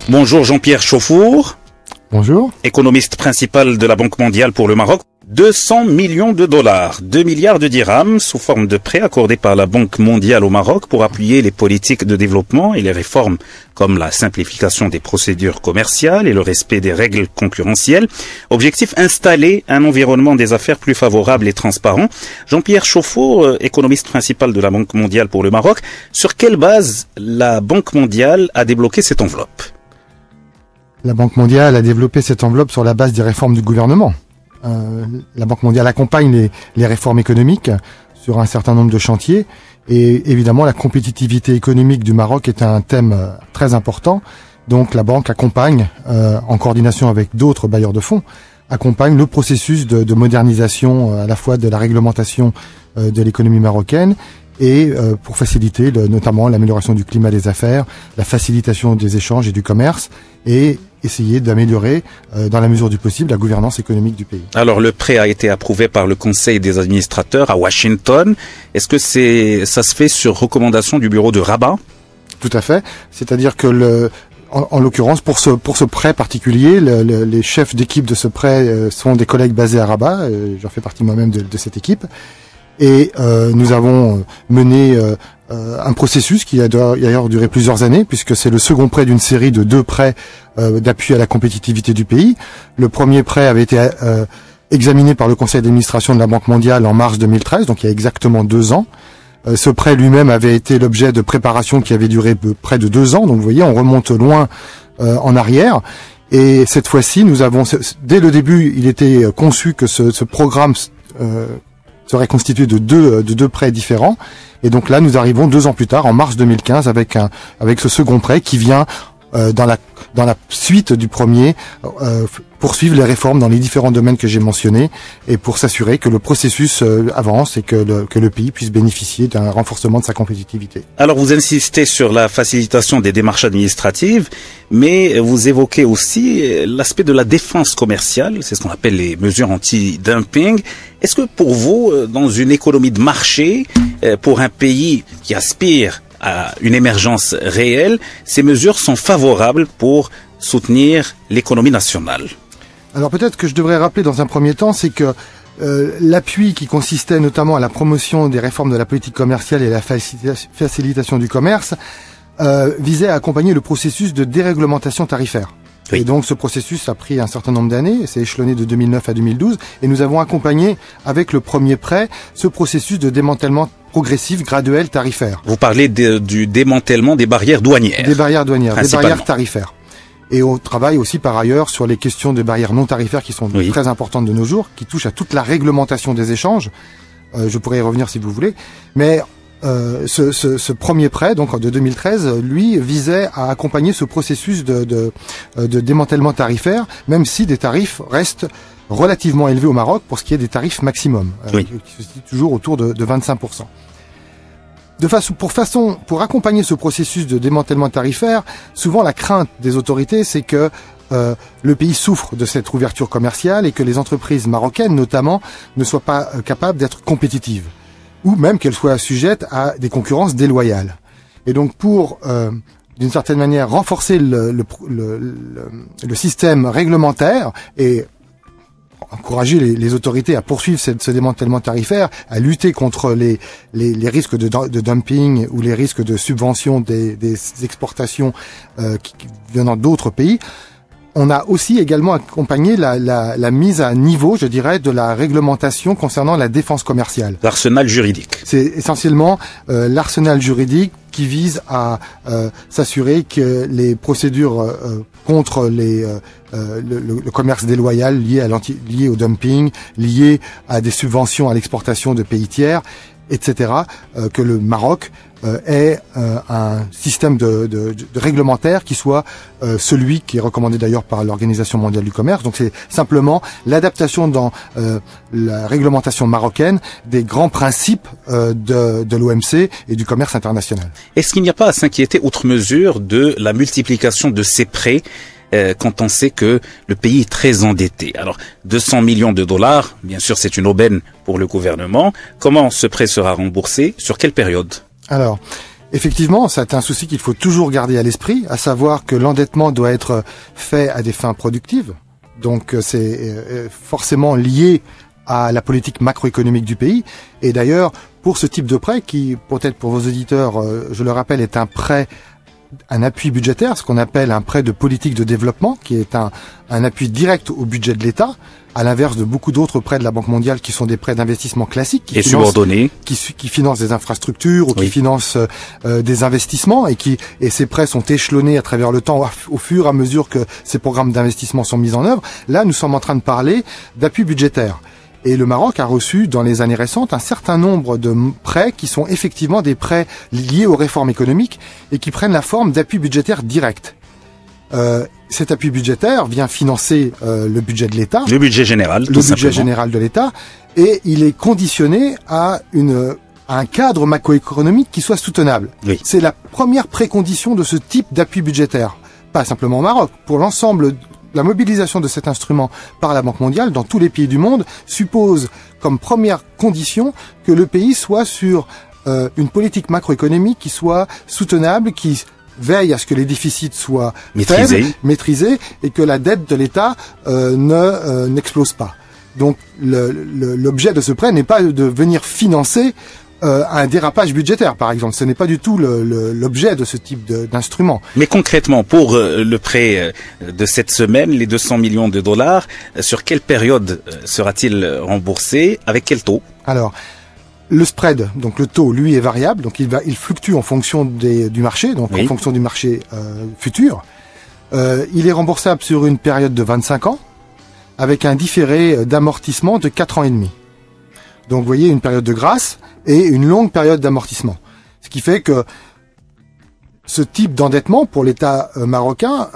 Bonjour Jean-Pierre Chauffour. Bonjour. Économiste principal de la Banque mondiale pour le Maroc. 200 millions de dollars, 2 milliards de dirhams sous forme de prêts accordés par la Banque mondiale au Maroc pour appuyer les politiques de développement et les réformes comme la simplification des procédures commerciales et le respect des règles concurrentielles. Objectif, installer un environnement des affaires plus favorable et transparent. Jean-Pierre Chauffour, économiste principal de la Banque mondiale pour le Maroc, sur quelle base la Banque mondiale a débloqué cette enveloppe? La Banque mondiale a développé cette enveloppe sur la base des réformes du gouvernement. La Banque mondiale accompagne les réformes économiques sur un certain nombre de chantiers et évidemment la compétitivité économique du Maroc est un thème très important. Donc la banque accompagne, en coordination avec d'autres bailleurs de fonds, accompagne le processus de modernisation à la fois de la réglementation de l'économie marocaine et pour faciliter notamment l'amélioration du climat des affaires, la facilitation des échanges et du commerce et essayer d'améliorer, dans la mesure du possible, la gouvernance économique du pays. Alors, le prêt a été approuvé par le Conseil des administrateurs à Washington. Est-ce que ça se fait sur recommandation du bureau de Rabat? Tout à fait. C'est-à-dire que en l'occurrence, pour ce prêt particulier, les chefs d'équipe de ce prêt sont des collègues basés à Rabat. J'en fais partie moi-même de cette équipe. Et nous avons mené un processus qui a d'ailleurs duré plusieurs années, puisque c'est le second prêt d'une série de 2 prêts d'appui à la compétitivité du pays. Le premier prêt avait été examiné par le conseil d'administration de la Banque mondiale en mars 2013, donc il y a exactement 2 ans. Ce prêt lui-même avait été l'objet de préparations qui avaient duré près de 2 ans, donc vous voyez, on remonte loin en arrière. Et cette fois-ci, nous avons, dès le début, il était conçu que ce programme serait constitué de deux prêts différents. Et donc là, nous arrivons 2 ans plus tard, en mars 2015, avec ce second prêt qui vient dans la suite du premier poursuivre les réformes dans les différents domaines que j'ai mentionnés et pour s'assurer que le processus avance et que le pays puisse bénéficier d'un renforcement de sa compétitivité. Alors vous insistez sur la facilitation des démarches administratives, mais vous évoquez aussi l'aspect de la défense commerciale, c'est ce qu'on appelle les mesures anti-dumping. Est-ce que pour vous, dans une économie de marché, pour un pays qui aspire à une émergence réelle, ces mesures sont favorables pour soutenir l'économie nationale? Alors peut-être que je devrais rappeler dans un premier temps, c'est que l'appui qui consistait notamment à la promotion des réformes de la politique commerciale et la facilitation du commerce visait à accompagner le processus de déréglementation tarifaire. Oui. Et donc ce processus a pris un certain nombre d'années, c'est échelonné de 2009 à 2012, et nous avons accompagné avec le premier prêt ce processus de démantèlement progressif, graduel, tarifaire. Vous parlez du démantèlement des barrières douanières. Des barrières douanières, des barrières tarifaires. Et on travaille aussi par ailleurs sur les questions de barrières non tarifaires qui sont très importantes de nos jours, qui touchent à toute la réglementation des échanges. Je pourrais y revenir si vous voulez. Mais ce premier prêt, donc de 2013, lui visait à accompagner ce processus de démantèlement tarifaire, même si des tarifs restent relativement élevés au Maroc pour ce qui est des tarifs maximum, qui se situent toujours autour de 25%. Pour accompagner ce processus de démantèlement tarifaire, souvent la crainte des autorités, c'est que le pays souffre de cette ouverture commerciale et que les entreprises marocaines, notamment, ne soient pas capables d'être compétitives, ou même qu'elles soient sujettes à des concurrences déloyales. Et donc pour, d'une certaine manière, renforcer le système réglementaire et encourager les autorités à poursuivre ce démantèlement tarifaire, à lutter contre les risques de dumping ou les risques de subvention des exportations qui venant d'autres pays. On a aussi également accompagné la mise à niveau, je dirais, de la réglementation concernant la défense commerciale. L'arsenal juridique. C'est essentiellement l'arsenal juridique qui vise à s'assurer que les procédures contre le commerce déloyal lié au dumping, lié à des subventions à l'exportation de pays tiers, etc., que le Maroc ait un système de réglementaire qui soit celui qui est recommandé d'ailleurs par l'Organisation mondiale du commerce. Donc c'est simplement l'adaptation dans la réglementation marocaine des grands principes de l'OMC et du commerce international. Est-ce qu'il n'y a pas à s'inquiéter outre mesure de la multiplication de ces prêts quand on sait que le pays est très endetté? Alors, 200 millions de dollars, bien sûr, c'est une aubaine pour le gouvernement. Comment ce prêt sera remboursé? Sur quelle période? Alors, Effectivement, c'est un souci qu'il faut toujours garder à l'esprit, à savoir que l'endettement doit être fait à des fins productives. Donc c'est forcément lié à la politique macroéconomique du pays. Et d'ailleurs, pour ce type de prêt, qui peut-être pour vos auditeurs, je le rappelle, est un appui budgétaire, ce qu'on appelle un prêt de politique de développement, qui est un appui direct au budget de l'État, à l'inverse de beaucoup d'autres prêts de la Banque mondiale qui sont des prêts d'investissement classiques, et subordonnés, qui financent des infrastructures ou qui financent des investissements, et ces prêts sont échelonnés à travers le temps au fur et à mesure que ces programmes d'investissement sont mis en œuvre. Là, nous sommes en train de parler d'appui budgétaire. Et le Maroc a reçu, dans les années récentes, un certain nombre de prêts qui sont effectivement des prêts liés aux réformes économiques et qui prennent la forme d'appui budgétaire direct. Cet appui budgétaire vient financer le budget de l'État. Le budget général, tout simplement. Le budget général de l'État. Et il est conditionné à un cadre macroéconomique qui soit soutenable. Oui. C'est la première précondition de ce type d'appui budgétaire. Pas simplement au Maroc, pour l'ensemble. La mobilisation de cet instrument par la Banque mondiale dans tous les pays du monde suppose comme première condition que le pays soit sur une politique macroéconomique qui soit soutenable, qui veille à ce que les déficits soient maîtrisés et que la dette de l'État n'explose pas. Donc l'objet de ce prêt n'est pas de venir financer un dérapage budgétaire, par exemple. Ce n'est pas du tout l'objet de ce type d'instrument. Mais concrètement, pour le prêt de cette semaine, les 200 millions de dollars, sur quelle période sera-t-il remboursé? Avec quel taux? Alors, le spread, donc le taux, lui, est variable. Donc il fluctue en fonction du marché, donc en fonction du marché futur. Il est remboursable sur une période de 25 ans, avec un différé d'amortissement de 4 ans et demi. Donc vous voyez, une période de grâce et une longue période d'amortissement. Ce qui fait que ce type d'endettement pour l'État marocain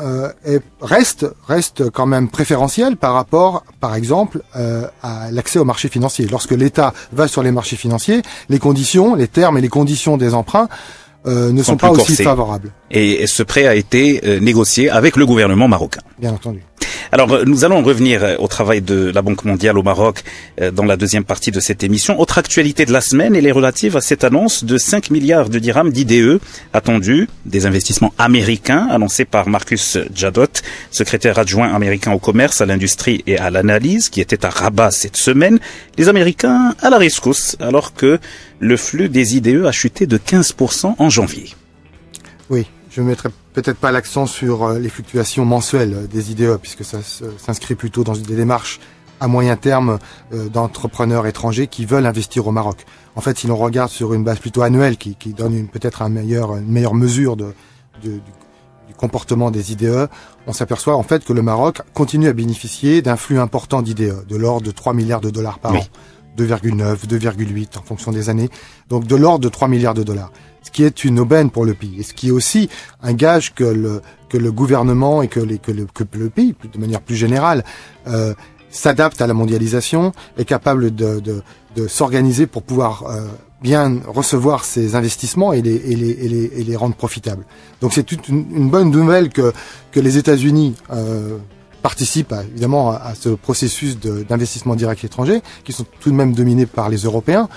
reste quand même préférentiel par rapport, par exemple, à l'accès aux marchés financiers. Lorsque l'État va sur les marchés financiers, les conditions, les termes et les conditions des emprunts ne sont pas aussi favorables. Et ce prêt a été négocié avec le gouvernement marocain. Bien entendu. Alors, nous allons revenir au travail de la Banque mondiale au Maroc dans la deuxième partie de cette émission. Autre actualité de la semaine, elle est relative à cette annonce de 5 milliards de dirhams d'IDE attendus, des investissements américains annoncés par Marcus Jadot, secrétaire adjoint américain au commerce, à l'industrie et à l'analyse, qui était à Rabat cette semaine. Les Américains à la rescousse, alors que le flux des IDE a chuté de 15% en janvier. Oui. Je ne mettrai peut-être pas l'accent sur les fluctuations mensuelles des IDE, puisque ça s'inscrit plutôt dans des démarches à moyen terme d'entrepreneurs étrangers qui veulent investir au Maroc. En fait, si l'on regarde sur une base plutôt annuelle, qui donne peut-être une meilleure mesure du comportement des IDE, on s'aperçoit en fait que le Maroc continue à bénéficier d'un flux important d'IDE, de l'ordre de 3 milliards de dollars par an. 2,9, 2,8 en fonction des années. Donc de l'ordre de 3 milliards de dollars. Ce qui est une aubaine pour le pays. Et ce qui est aussi un gage que le gouvernement et que le pays, de manière plus générale, s'adapte à la mondialisation, est capable de s'organiser pour pouvoir bien recevoir ces investissements et les rendre profitables. Donc c'est une bonne nouvelle que les États-Unis participent évidemment à ce processus d'investissement direct étranger, qui sont tout de même dominés par les Européens.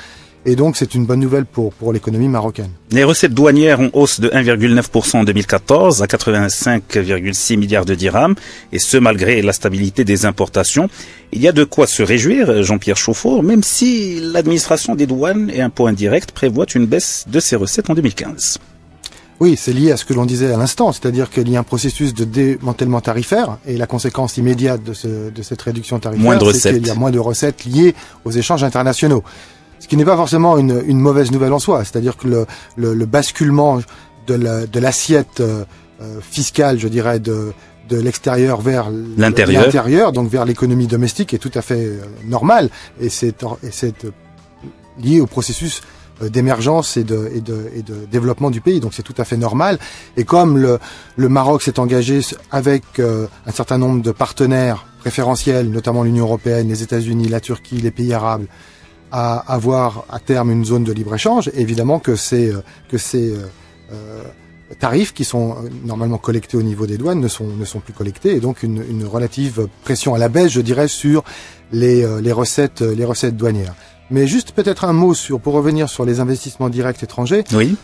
Et donc, c'est une bonne nouvelle pour l'économie marocaine. Les recettes douanières ont hausse de 1,9% en 2014 à 85,6 milliards de dirhams, et ce malgré la stabilité des importations. Il y a de quoi se réjouir, Jean-Pierre Chauffour, même si l'administration des douanes et impôts indirects prévoit une baisse de ses recettes en 2015. Oui, c'est lié à ce que l'on disait à l'instant, c'est-à-dire qu'il y a un processus de démantèlement tarifaire, et la conséquence immédiate de cette réduction tarifaire, c'est qu'il y a moins de recettes liées aux échanges internationaux. Ce qui n'est pas forcément une mauvaise nouvelle en soi, c'est-à-dire que le basculement de l'assiette fiscale, je dirais, de l'extérieur vers l'intérieur, donc vers l'économie domestique, est tout à fait normal, et c'est lié au processus d'émergence et de développement du pays, donc c'est tout à fait normal. Et comme le Maroc s'est engagé avec un certain nombre de partenaires préférentiels, notamment l'Union européenne, les États-Unis, la Turquie, les pays arabes, à avoir à terme une zone de libre-échange, évidemment que ces tarifs qui sont normalement collectés au niveau des douanes ne sont plus collectés, et donc une relative pression à la baisse, je dirais, sur les recettes douanières. Mais juste peut-être un mot pour revenir sur les investissements directs étrangers. Oui.